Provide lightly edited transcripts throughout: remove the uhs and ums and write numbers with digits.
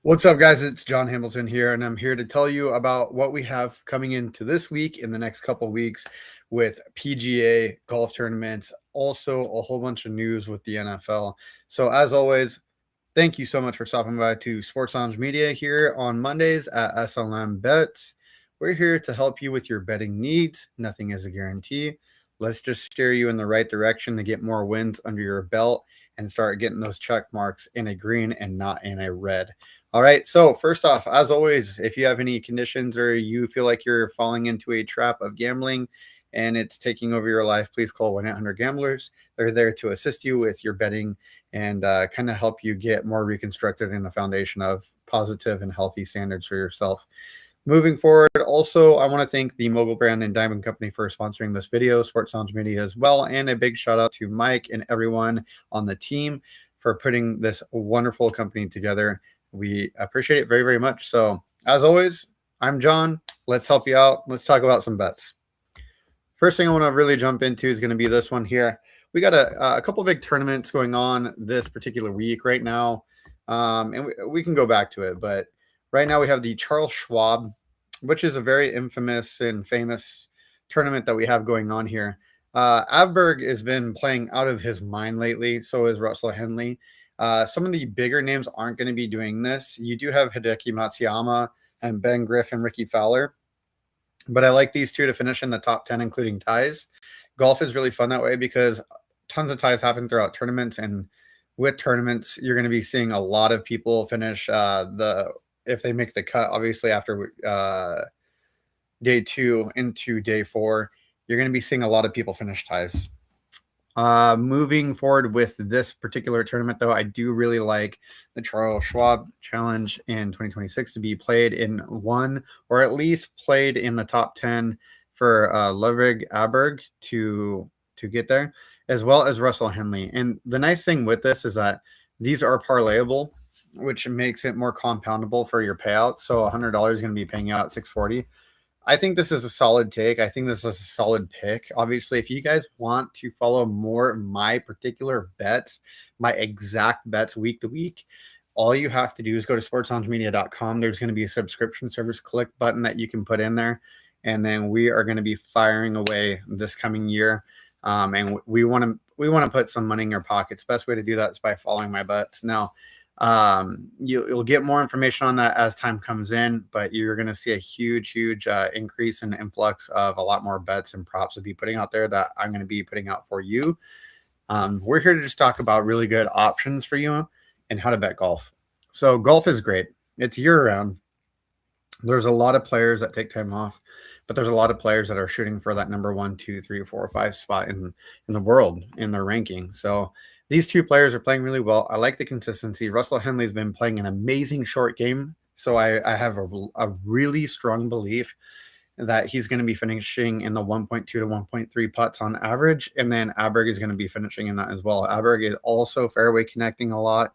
What's up, guys? It's John Hamilton here, and I'm here to tell you about what we have coming into this week in the next couple weeks with PGA golf tournaments. Also, a whole bunch of news with the NFL. So, as always, thank you so much for stopping by to Sports Lounge Media here on Mondays at SLM Bets. We're here to help you with your betting needs. Nothing is a guarantee. Let's just steer you in the right direction to get more wins under your belt and start getting those check marks in a green and not in a red. All right. So, first off, as always, if you have any conditions or you feel like you're falling into a trap of gambling and it's taking over your life, please call 1-800-GAMBLERS. They're there to assist you with your betting and kind of help you get more reconstructed in a foundation of positive and healthy standards for yourself. Moving forward, also, I want to thank the Mogul Brand and Diamond Company for sponsoring this video, Sports Lounge Media as well, and a big shout out to Mike and everyone on the team for putting this wonderful company together. We appreciate it very, very much. So, as always, I'm John. Let's help you out. Let's talk about some bets. First thing I want to really jump into is going to be this one here. We got a couple big tournaments going on this particular week right now, and we can go back to it. But right now we have the Charles Schwab, which is a very infamous and famous tournament that we have going on here. Avberg has been playing out of his mind lately. So is Russell Henley. Some of the bigger names aren't going to be doing this. You do have Hideki Matsuyama and Ben Griffin, Ricky Fowler. But I like these two to finish in the top 10, including ties. Golf is really fun that way because tons of ties happen throughout tournaments. And with tournaments, you're going to be seeing a lot of people finish if they make the cut, obviously, after day 2 into day 4, you're going to be seeing a lot of people finish ties. Moving forward with this particular tournament, though, I do really like the Charles Schwab Challenge in 2026 to be played in one or at least played in the top 10 for Ludwig Aberg to get there, as well as Russell Henley. And the nice thing with this is that these are parlayable, which makes it more compoundable for your payout. So $100 is going to be paying out at 640. I think this is a solid take. I think this is a solid pick. Obviously, if you guys want to follow more of my particular bets, my exact bets week to week, all you have to do is go to sportsloungemedia.com. There's going to be a subscription service click button that you can put in there. And then we are going to be firing away this coming year. And we want to put some money in your pockets. Best way to do that is by following my bets. Now, you'll get more information on that as time comes in, but you're going to see a huge increase in influx of a lot more bets and props to be putting out there that I'm going to be putting out for you. We're here to just talk about really good options for you and how to bet golf. So golf is great. It's year round. There's a lot of players that take time off, but there's a lot of players that are shooting for that number 1, 2, 3, 4, 5 spot in the world in their ranking. So these two players are playing really well. I like the consistency. Russell Henley's been playing an amazing short game. So I have a really strong belief that he's going to be finishing in the 1.2 to 1.3 putts on average. And then Aberg is going to be finishing in that as well. Aberg is also fairway connecting a lot.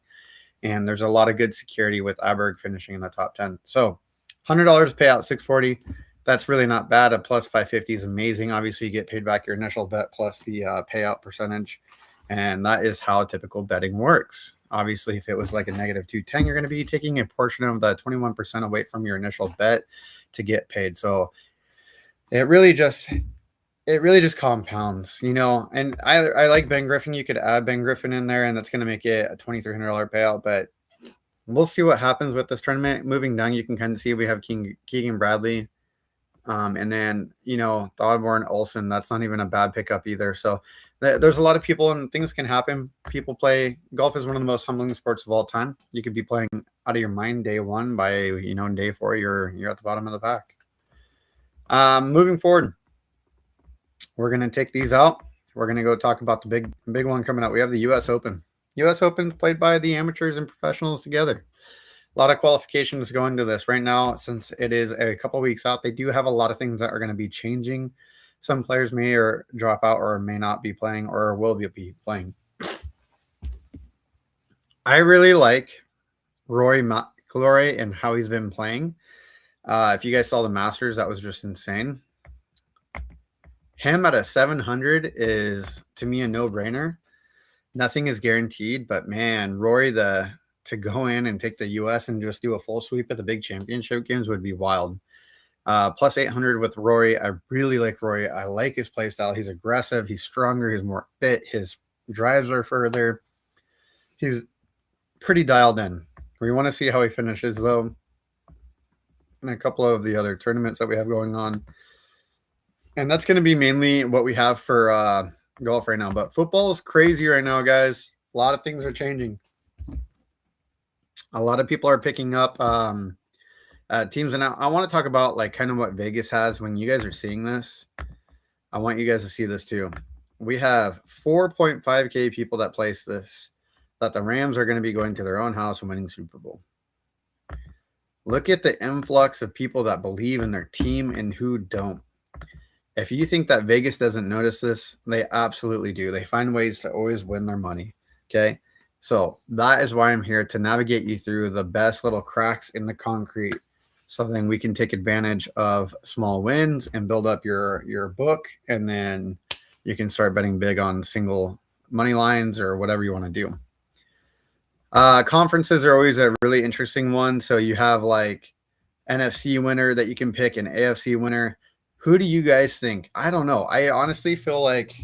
And there's a lot of good security with Aberg finishing in the top 10. So $100 payout, 640. That's really not bad. A plus 550 is amazing. Obviously, you get paid back your initial bet plus the payout percentage. And that is how typical betting works. Obviously, if it was like a negative 210, you're going to be taking a portion of the 21% away from your initial bet to get paid. So it really just compounds, you know. And I like Ben Griffin. You could add Ben Griffin in there, and that's going to make it a $2,300 payout. But we'll see what happens with this tournament. Moving down, you can kind of see we have Keegan Bradley. And then, you know, Thorborn Olsen, that's not even a bad pickup either. So there's a lot of people and things can happen. People play golf is one of the most humbling sports of all time. You could be playing out of your mind day 1 by, you know, in day 4, you're at the bottom of the pack. Moving forward, we're going to take these out. We're going to go talk about the big one coming out. We have the U.S. Open. U.S. Open played by the amateurs and professionals together. A lot of qualifications go into this right now. Since it is a couple weeks out, they do have a lot of things that are going to be changing. Some players may or drop out or may not be playing or will be playing. I really like Rory McIlroy and how he's been playing. If you guys saw the Masters, that was just insane. Him at a 700 is, to me, a no-brainer. Nothing is guaranteed, but man, Rory, to to go in and take the US and just do a full sweep at the big championship games would be wild. Plus 800 with Rory. I really like Rory. I like his play style. He's aggressive. He's stronger. He's more fit. His drives are further. He's pretty dialed in. We want to see how he finishes, though, in a couple of the other tournaments that we have going on. And that's going to be mainly what we have for golf right now. But football is crazy right now, guys. A lot of things are changing. A lot of people are picking up teams. And I want to talk about like kind of what Vegas has when you guys are seeing this. I want you guys to see this too. We have 4.5K people that place this, that the Rams are going to be going to their own house and winning Super Bowl. Look at the influx of people that believe in their team and who don't. If you think that Vegas doesn't notice this, they absolutely do. They find ways to always win their money. Okay. So that is why I'm here, to navigate you through the best little cracks in the concrete, so then we can take advantage of small wins and build up your book. And then you can start betting big on single money lines or whatever you want to do. Conferences are always a really interesting one. So you have like NFC winner that you can pick, an AFC winner. Who do you guys think? I don't know. I honestly feel like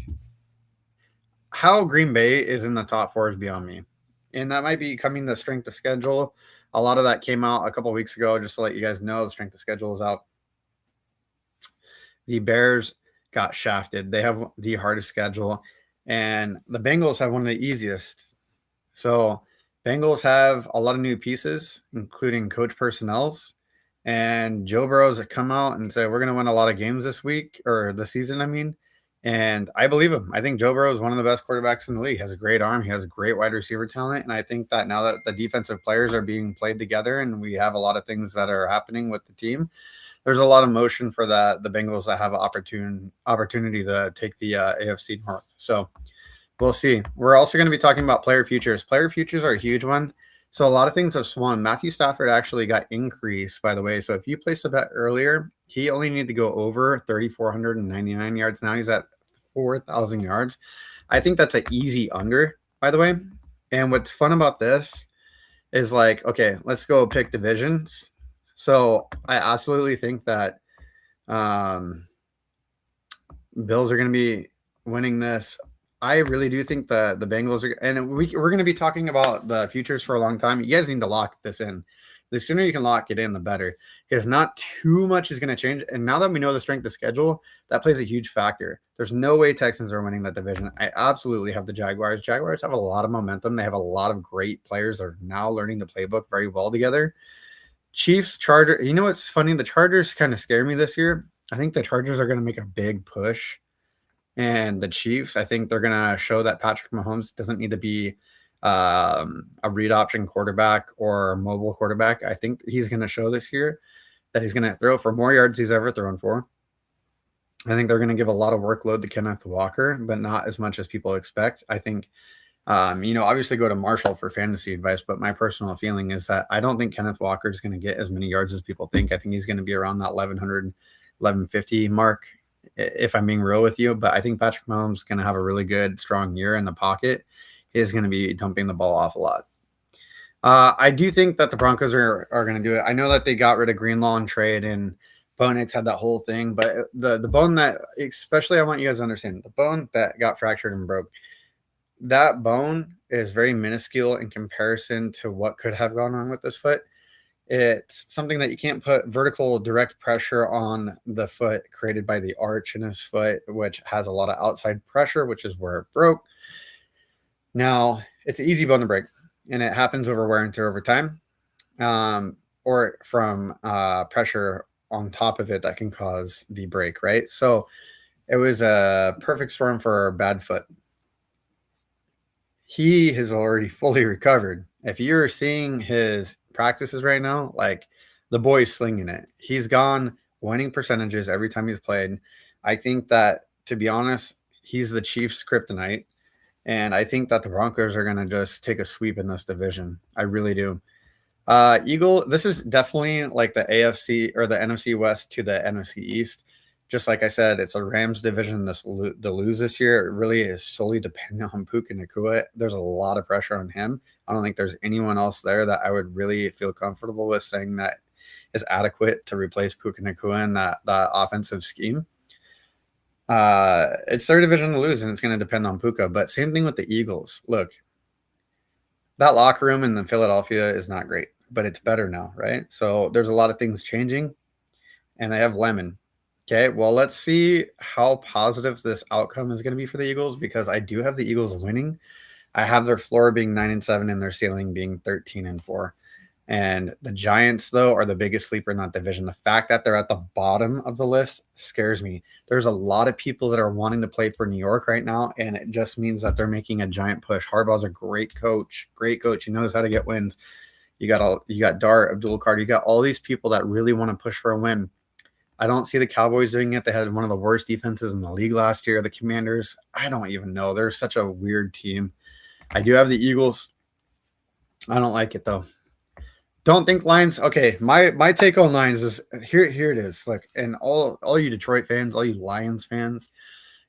how Green Bay is in the top 4 is beyond me. And that might be coming to strength of schedule. A lot of that came out a couple of weeks ago, just to let you guys know the strength of schedule is out. The Bears got shafted. They have the hardest schedule. And the Bengals have one of the easiest. So Bengals have a lot of new pieces, including coach personnels. And Joe Burrow's come out and said, we're going to win a lot of games this week, or the season, I mean. And I believe him. I think Joe Burrow is one of the best quarterbacks in the league. He has a great arm. He has great wide receiver talent. And I think that now that the defensive players are being played together and we have a lot of things that are happening with the team, there's a lot of motion for the Bengals that have an opportunity to take the AFC North. So we'll see. We're also going to be talking about player futures. Player futures are a huge one. So a lot of things have swung. Matthew Stafford actually got increased, by the way. So if you placed a bet earlier, he only needed to go over 3,499 yards. Now he's at 4,000 yards. I think that's an easy under, by the way. And what's fun about this is like, okay, let's go pick divisions. So I absolutely think that Bills are going to be winning this. I really do think the Bengals are, and we're going to be talking about the futures for a long time. You guys need to lock this in. The sooner you can lock it in, the better, because not too much is going to change. And now that we know the strength of schedule, that plays a huge factor. There's no way Texans are winning that division. I absolutely have the Jaguars. Jaguars have a lot of momentum. They have a lot of great players that are now learning the playbook very well together. Chiefs, Chargers. You know what's funny? The Chargers kind of scare me this year. I think the Chargers are going to make a big push. And the Chiefs, I think they're going to show that Patrick Mahomes doesn't need to be a read option quarterback or a mobile quarterback. I think he's going to show this year that he's going to throw for more yards he's ever thrown for. I think they're going to give a lot of workload to Kenneth Walker, but not as much as people expect. I think, obviously go to Marshall for fantasy advice, but my personal feeling is that I don't think Kenneth Walker is going to get as many yards as people think. I think he's going to be around that 1,100, 1,150 mark, if I'm being real with you. But I think Patrick Mahomes is going to have a really good, strong year in the pocket. He's going to be dumping the ball off a lot. I do think that the Broncos are going to do it. I know that they got rid of Greenlaw and trade, and Bo Nix had that whole thing. But the bone that, especially I want you guys to understand, the bone that got fractured and broke, that bone is very minuscule in comparison to what could have gone on with this foot. It's something that you can't put vertical direct pressure on the foot created by the arch in his foot, which has a lot of outside pressure, which is where it broke. Now, it's an easy bone to break, and it happens over wear and tear over time, or from pressure on top of it that can cause the break, right? So it was a perfect storm for bad foot. He has already fully recovered. If you're seeing his practices right now, like, the boy's slinging it. He's gone winning percentages every time he's played. I think that, to be honest, he's the Chiefs' kryptonite. And I think that the Broncos are going to just take a sweep in this division. I really do. This is definitely like the AFC or the NFC West to the NFC East. Just like I said, it's a Rams division to lose this year. It really is solely dependent on Puka Nacua. There's a lot of pressure on him. I don't think there's anyone else there that I would really feel comfortable with saying that is adequate to replace Puka Nacua in that offensive scheme. It's their division to lose, and it's going to depend on Puka. But same thing with the Eagles. Look, that locker room in Philadelphia is not great, but it's better now, right? So there's a lot of things changing, and they have Lemon. Okay, well, let's see how positive this outcome is going to be for the Eagles, because I do have the Eagles winning. I have their floor being 9-7 and their ceiling being 13-4. And the Giants, though, are the biggest sleeper in that division. The fact that they're at the bottom of the list scares me. There's a lot of people that are wanting to play for New York right now, and it just means that they're making a giant push. Harbaugh's a great coach. Great coach. He knows how to get wins. You got Dart, Abdul Carter. You got all these people that really want to push for a win. I don't see the Cowboys doing it. They had one of the worst defenses in the league last year. The Commanders, I don't even know. They're such a weird team. I do have the Eagles. I don't like it, though. Don't think Lions. Okay, my take on Lions is here it is. Like, and all you Detroit fans, all you Lions fans,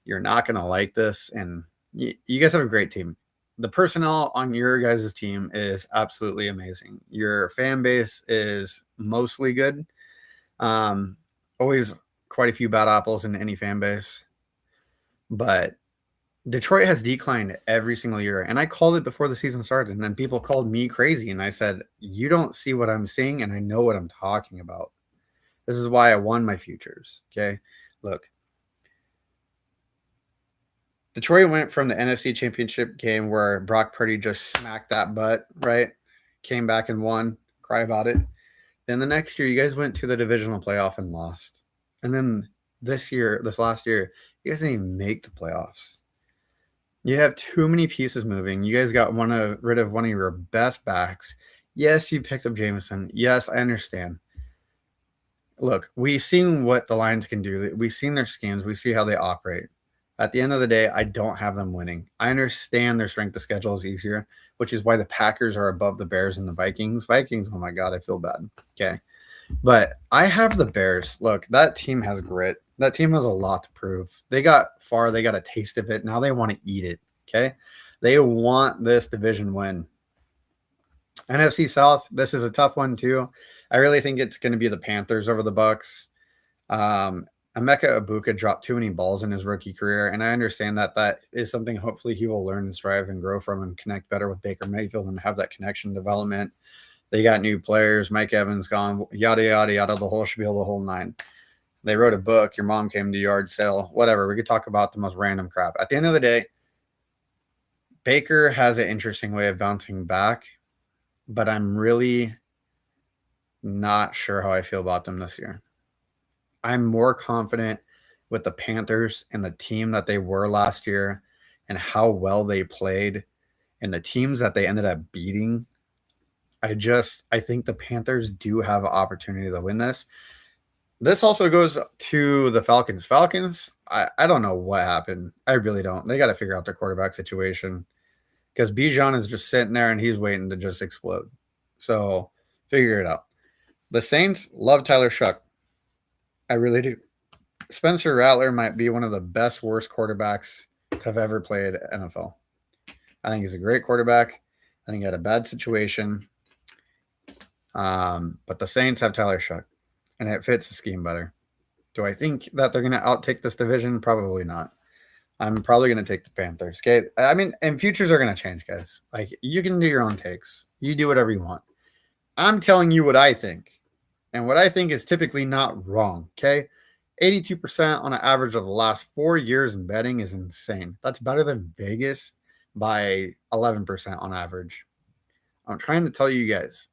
you're not going to like this. And you guys have a great team. The personnel on your guys' team is absolutely amazing. Your fan base is mostly good. Always quite a few bad apples in any fan base. But Detroit has declined every single year. And I called it before the season started. And then people called me crazy. And I said, you don't see what I'm seeing, and I know what I'm talking about. This is why I won my futures. Okay. Look, Detroit went from the NFC Championship game where Brock Purdy just smacked that butt, right? Came back and won. Cry about it. Then the next year, you guys went to the divisional playoff and lost. And then this last year, you guys didn't even make the playoffs. You have too many pieces moving. You guys got rid of one of your best backs. Yes, you picked up Jameson. Yes, I understand. Look, we've seen what the Lions can do. We've seen their schemes. We see how they operate. At the end of the day, I don't have them winning. I understand their strength of schedule is easier, which is why the Packers are above the Bears and the Vikings. Vikings, oh my God, I feel bad. Okay. But I have the Bears. Look, that team has grit. That team has a lot to prove. They got far. They got a taste of it. Now they want to eat it. Okay. They want this division win. NFC South, this is a tough one too. I really think it's going to be the Panthers over the Bucks. Emeka Ibuka dropped too many balls in his rookie career, and I understand that is something hopefully he will learn and strive and grow from and connect better with Baker Mayfield and have that connection development. They got new players. Mike Evans gone, yada, yada, yada, the whole spiel, the whole nine. They wrote a book. Your mom came to yard sale, whatever. We could talk about the most random crap. At the end of the day, Baker has an interesting way of bouncing back, but I'm really not sure how I feel about them this year. I'm more confident with the Panthers and the team that they were last year and how well they played and the teams that they ended up beating. I think the Panthers do have an opportunity to win this. This also goes to the Falcons. I don't know what happened. I really don't. They got to figure out their quarterback situation because Bijan is just sitting there and he's waiting to just explode. So figure it out. The Saints love Tyler Shuck. I really do. Spencer Rattler might be one of the worst quarterbacks to have ever played NFL. I think he's a great quarterback. I think he had a bad situation. But the Saints have Tyler Shuck, and it fits the scheme better. Do I think that they're going to outtake this division? Probably not. I'm probably going to take the Panthers. Okay. I mean, and futures are going to change, guys. Like, you can do your own takes. You do whatever you want. I'm telling you what I think. And what I think is typically not wrong. Okay. 82% on an average of the last 4 years in betting is insane. That's better than Vegas by 11% on average. I'm trying to tell you guys,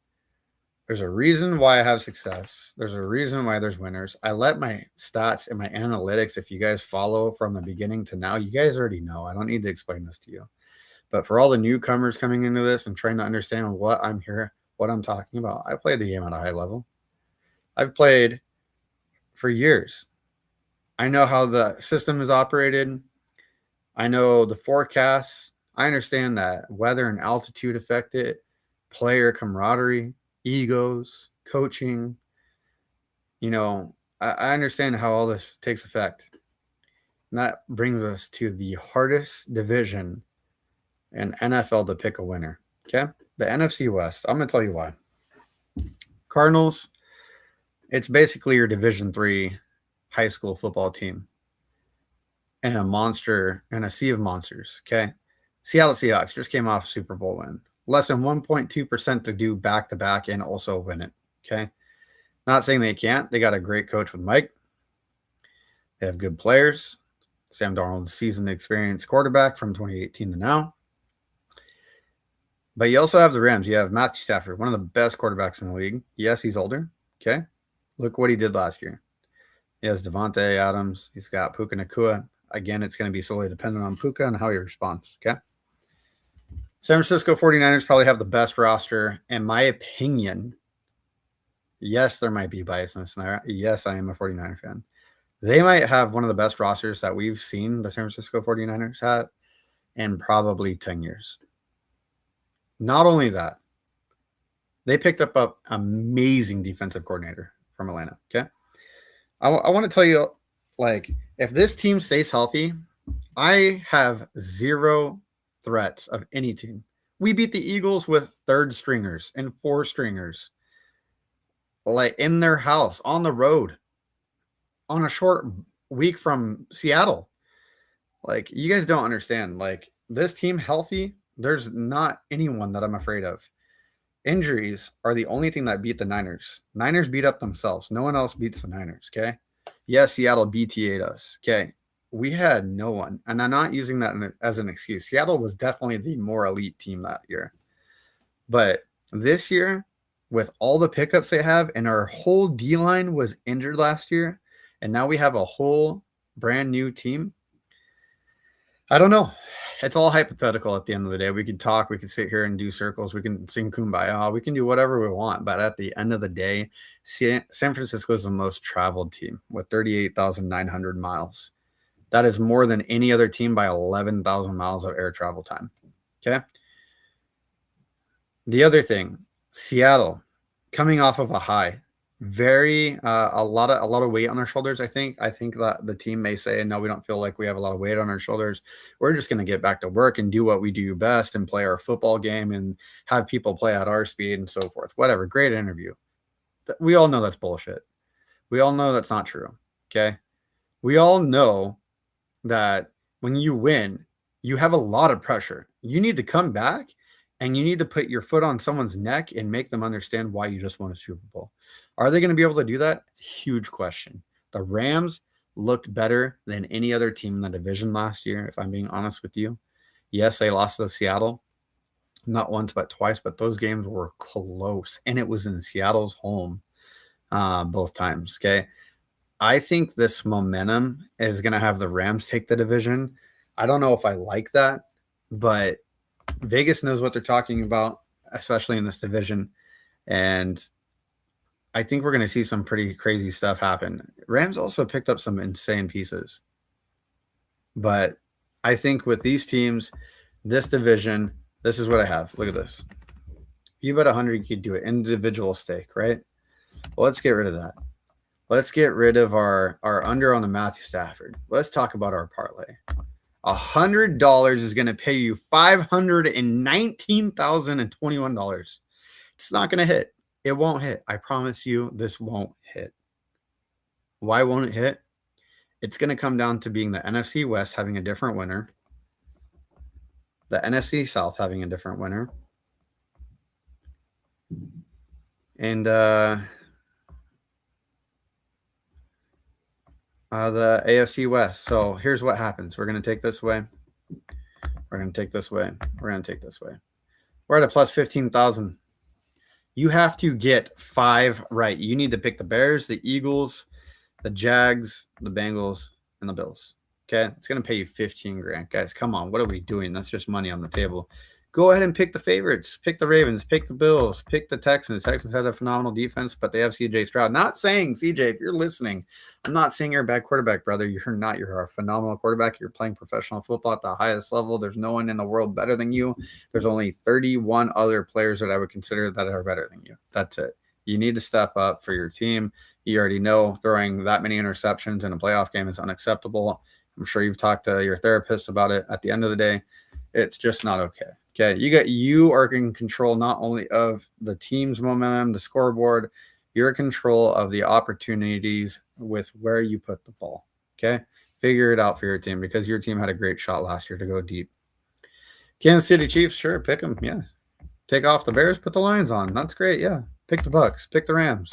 there's a reason why I have success. There's a reason why there's winners. I let my stats and my analytics, if you guys follow from the beginning to now, you guys already know. I don't need to explain this to you. But for all the newcomers coming into this and trying to understand what I'm talking about, I played the game at a high level. I've played for years. I know how the system is operated. I know the forecasts. I understand that weather and altitude affect it, player camaraderie, egos, coaching. I understand how all this takes effect. And that brings us to the hardest division in NFL to pick a winner. Okay. The NFC West. I'm going to tell you why. Cardinals, it's basically your Division III high school football team and a monster and a sea of monsters. Okay. Seattle Seahawks just came off a Super Bowl win. Less than 1.2% to do back to back and also win it. Okay. Not saying they can't. They got a great coach with Mike. They have good players. Sam Darnold, seasoned, experienced quarterback from 2018 to now. But you also have the Rams. You have Matthew Stafford, one of the best quarterbacks in the league. Yes, he's older. Okay. Look what he did last year. He has Devontae Adams. He's got Puka Nacua. Again, it's going to be solely dependent on Puka and how he responds. Okay. San Francisco 49ers probably have the best roster, in my opinion. Yes, there might be biasness there. Yes, I am a 49er fan. They might have one of the best rosters that we've seen the San Francisco 49ers have in probably 10 years. Not only that, they picked up an amazing defensive coordinator from Atlanta. Okay. I want to tell you, like, if this team stays healthy, I have zero threats of any team. We beat the Eagles with third stringers and four stringers, like in their house, on the road, on a short week from Seattle. Like, you guys don't understand. Like, this team healthy, there's not anyone that I'm afraid of. Injuries are the only thing that beat the Niners. Niners beat up themselves. No one else beats the Niners, okay? Yes, Seattle BTA'd us, okay? We had no one, and I'm not using that as an excuse. Seattle was definitely the more elite team that year. But this year, with all the pickups they have, and our whole D-line was injured last year, and now we have a whole brand new team, I don't know. It's all hypothetical at the end of the day. We could talk, we could sit here and do circles, we can sing Kumbaya, we can do whatever we want. But at the end of the day, San Francisco is the most traveled team with 38,900 miles. That is more than any other team by 11,000 miles of air travel time. Okay. The other thing, Seattle, coming off of a high, a lot of weight on their shoulders. I think that the team may say, no, we don't feel like we have a lot of weight on our shoulders. We're just going to get back to work and do what we do best and play our football game and have people play at our speed and so forth. Whatever. Great interview. We all know that's bullshit. We all know that's not true. Okay. We all know that when you win, you have a lot of pressure. You need to come back and you need to put your foot on someone's neck and make them understand why you just won a Super Bowl. Are they going to be able to do that? It's a huge question. The Rams looked better than any other team in the division last year, if I'm being honest with you. Yes, they lost to Seattle, not once but twice, but those games were close, and it was in Seattle's home both times, okay? I think this momentum is going to have the Rams take the division. I don't know if I like that, but Vegas knows what they're talking about, especially in this division, and I think we're going to see some pretty crazy stuff happen. Rams also picked up some insane pieces. But I think with these teams, this division, this is what I have. Look at this. You bet 100, you could do an individual stake, right? Well, let's get rid of that. Let's get rid of our under on the Matthew Stafford. Let's talk about our parlay. $100 is going to pay you $519,021. It's not going to hit. It won't hit. I promise you this won't hit. Why won't it hit? It's going to come down to being the NFC West having a different winner, the NFC South having a different winner, and the AFC West. So here's what happens. We're going to take this way. We're going to take this way. We're going to take this way. We're at a plus 15,000. You have to get 5 right. You need to pick the Bears, the Eagles, the Jags, the Bengals, and the Bills. Okay? It's going to pay you 15 grand. Guys, come on. What are we doing? That's just money on the table. Go ahead and pick the favorites. Pick the Ravens. Pick the Bills. Pick the Texans. Texans have a phenomenal defense, but they have C.J. Stroud. Not saying, C.J., if you're listening, I'm not saying you're a bad quarterback, brother. You're not. You're a phenomenal quarterback. You're playing professional football at the highest level. There's no one in the world better than you. There's only 31 other players that I would consider that are better than you. That's it. You need to step up for your team. You already know throwing that many interceptions in a playoff game is unacceptable. I'm sure you've talked to your therapist about it. At the end of the day, it's just not okay. Okay, you are in control not only of the team's momentum, the scoreboard, you're in control of the opportunities with where you put the ball. Okay, figure it out for your team because your team had a great shot last year to go deep. Kansas City Chiefs, sure, pick them. Yeah, take off the Bears, put the Lions on. That's great. Yeah, pick the Bucks, pick the Rams,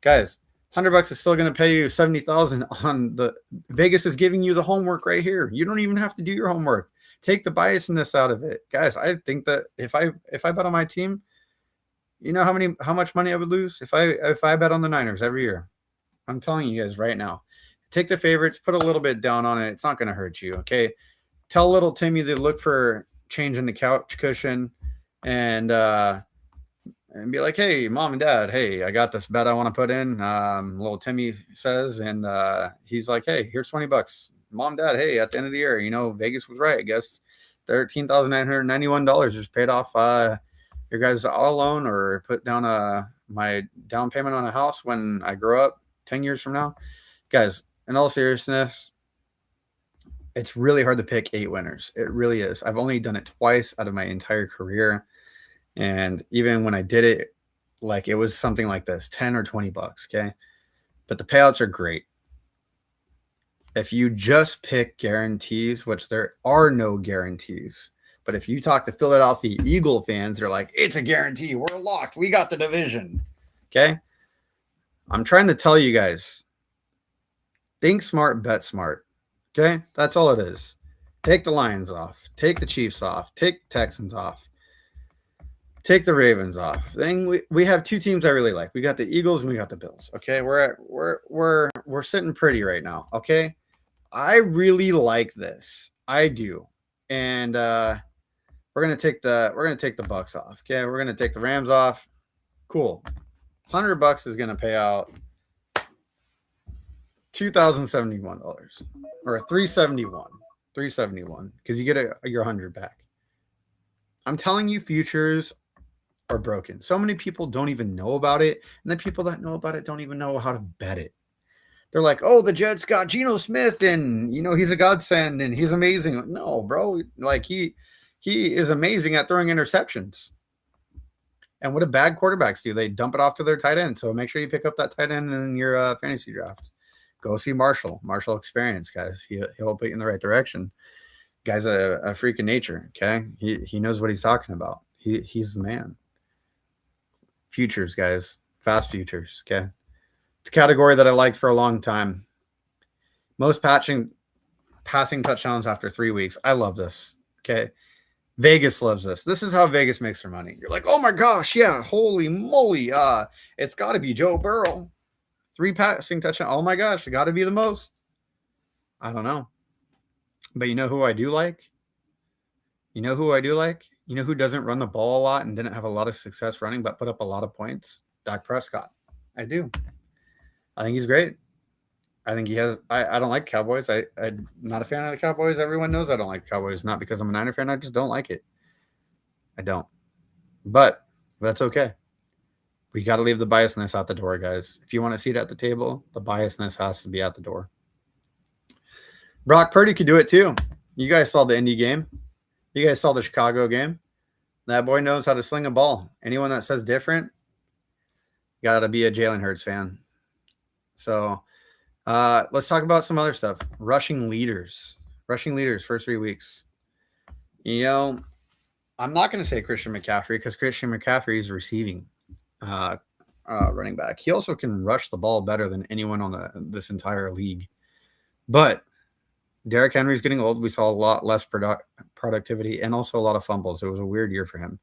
guys. $100 is still going to pay you 70,000 on the Vegas is giving you the homework right here. You don't even have to do your homework. Take the biasness out of it, guys. I think that if I bet on my team, you know how much money I would lose if I bet on the Niners every year. I'm telling you guys right now. Take the favorites, put a little bit down on it. It's not going to hurt you, okay? Tell little Timmy to look for change in the couch cushion and be like, hey, mom and dad, hey, I got this bet I want to put in. Little Timmy says, and he's like, hey, here's $20. Mom, dad, hey, at the end of the year, Vegas was right. I guess $13,991 just paid off your guys' auto loan or put down my down payment on a house when I grow up 10 years from now. Guys, in all seriousness, it's really hard to pick 8 winners. It really is. I've only done it twice out of my entire career. And even when I did it, like it was something like this, 10 or $20, okay? But the payouts are great. If you just pick guarantees, which there are no guarantees, but if you talk to Philadelphia Eagle fans, they're like, it's a guarantee. We're locked. We got the division. Okay? I'm trying to tell you guys, think smart, bet smart. Okay? That's all it is. Take the Lions off. Take the Chiefs off. Take the Texans off. Take the Ravens off. Then we have 2 teams I really like. We got the Eagles and we got the Bills. Okay? We're sitting pretty right now. Okay? I really like this. I do. And we're gonna take the Bucks off. Okay, we're gonna take the Rams off. Cool. $100 is gonna pay out $2,071 or $371 because you get your 100 back. I'm telling you, futures are broken. So many people don't even know about it, and the people that know about it don't even know how to bet it. They're like, oh, the Jets got Geno Smith, and he's a godsend, and he's amazing. No, bro, like he is amazing at throwing interceptions. And what do bad quarterbacks do? They dump it off to their tight end. So make sure you pick up that tight end in your fantasy draft. Go see Marshall experience, guys. He'll put you in the right direction. Guy's a freak of nature. Okay, he knows what he's talking about. He's the man. Futures, guys, fast futures. Okay. It's a category that I liked for a long time. Most passing touchdowns after 3 weeks. I love this. Okay. Vegas loves this. This is how Vegas makes their money. You're like, oh my gosh, yeah, holy moly. It's got to be Joe Burrow. 3 passing touchdowns. Oh my gosh, it got to be the most. I don't know. But you know who I do like? You know who doesn't run the ball a lot and didn't have a lot of success running but put up a lot of points? Dak Prescott. I do. I think he's great. I think he has – I don't like Cowboys. I'm not a fan of the Cowboys. Everyone knows I don't like Cowboys. Not because I'm a Niner fan. I just don't like it. I don't. But that's okay. We got to leave the biasness out the door, guys. If you want a seat at the table, the biasness has to be at the door. Brock Purdy could do it too. You guys saw the Indy game. You guys saw the Chicago game. That boy knows how to sling a ball. Anyone that says different, got to be a Jalen Hurts fan. So let's talk about some other stuff. Rushing leaders, first 3 weeks. I'm not going to say Christian McCaffrey because Christian McCaffrey is receiving running back. He also can rush the ball better than anyone on this entire league. But Derrick Henry's getting old. We saw a lot less productivity and also a lot of fumbles. It was a weird year for him.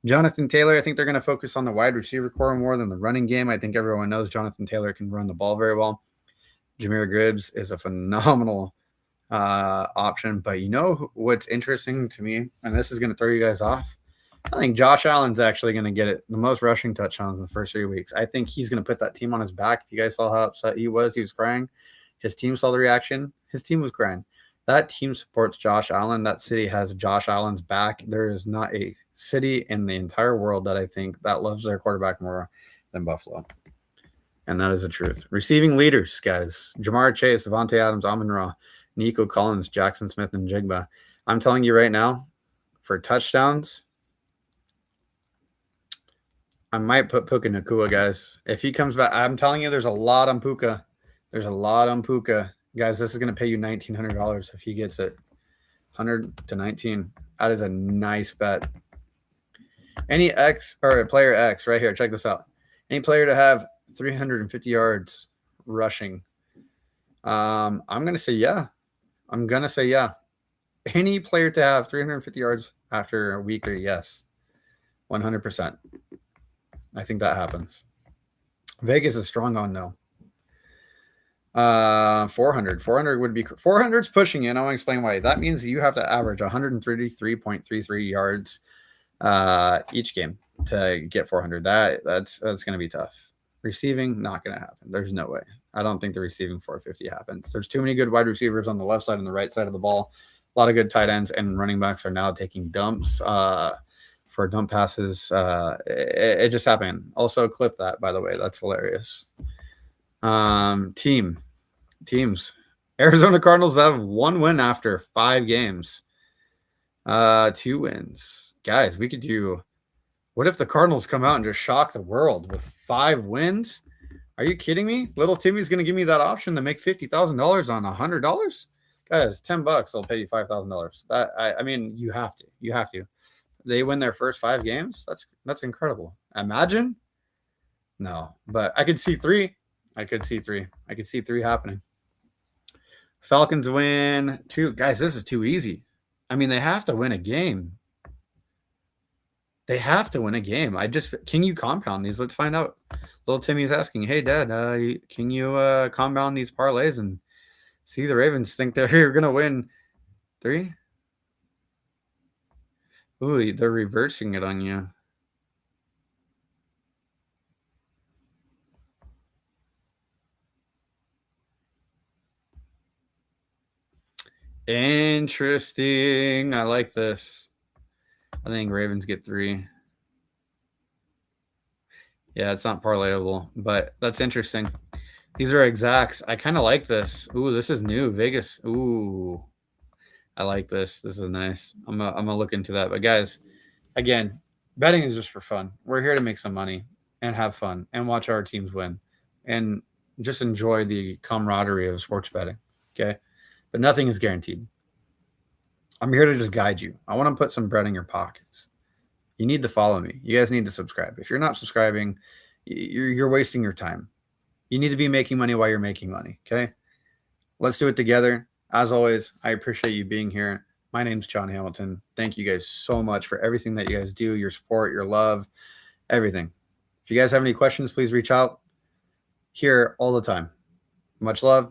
Jonathan Taylor, I think they're going to focus on the wide receiver core more than the running game. I think everyone knows Jonathan Taylor can run the ball very well. Jahmyr Gibbs is a phenomenal option. But you know what's interesting to me, and this is going to throw you guys off? I think Josh Allen's actually going to get the most rushing touchdowns in the first 3 weeks. I think he's going to put that team on his back. If you guys saw how upset he was crying. His team saw the reaction. His team was crying. That team supports Josh Allen. That city has Josh Allen's back. There is not a city in the entire world that I think that loves their quarterback more than Buffalo. And that is the truth. Receiving leaders, guys. Jamar Chase, Devontae Adams, Amon-Ra, Nico Collins, Jackson Smith, and Jigba. I'm telling you right now, for touchdowns, I might put Puka Nacua, guys. If he comes back, I'm telling you, there's a lot on Puka. There's a lot on Puka. Guys, this is going to pay you $1,900 if he gets it. 100 to 19. That is a nice bet. Any X or player X right here. Check this out. Any player to have 350 yards rushing. I'm going to say yeah. I'm going to say yeah. Any player to have 350 yards after a week or yes. 100%. I think that happens. Vegas is strong on no. 400. 400 would be 400's pushing in. I want to explain why. That means you have to average 133.33 yards each game to get 400. That's going to be tough. Receiving, not going to happen. There's no way. I don't think the receiving 450 happens. There's too many good wide receivers on the left side and the right side of the ball. A lot of good tight ends and running backs are now taking dumps for dump passes. It just happened. Also, clip that, by the way. That's hilarious. Teams. Arizona Cardinals have 1 win after 5 games. 2 wins. Guys, we could do. What if the Cardinals come out and just shock the world with 5 wins? Are you kidding me? Little Timmy's going to give me that option to make $50,000 on $100? Guys, $10, I'll pay you $5,000. That I mean, you have to. You have to. They win their first 5 games. That's incredible. Imagine. No, but I could see 3. I could see 3 happening. Falcons win 2. Guys, this is too easy. I mean, they have to win a game. They have to win a game. Can you compound these? Let's find out. Little Timmy's asking, hey, Dad, can you compound these parlays and see the Ravens think they're going to win 3? Ooh, they're reversing it on you. Interesting. I like this. I think Ravens get 3. Yeah, it's not parlayable, but that's interesting. These are exacts. I kind of like this. Ooh, this is new. Vegas. Ooh, I like this. This is nice. I'm gonna look into that. But guys, again, betting is just for fun. We're here to make some money and have fun and watch our teams win and just enjoy the camaraderie of sports betting. Okay, but nothing is guaranteed. I'm here to just guide you. I want to put some bread in your pockets. You need to follow me. You guys need to subscribe. If you're not subscribing, you're wasting your time. You need to be making money while you're making money. Okay. Let's do it together. As always, I appreciate you being here. My name's John Hamilton. Thank you guys so much for everything that you guys do, your support, your love, everything. If you guys have any questions, please reach out here all the time. Much love.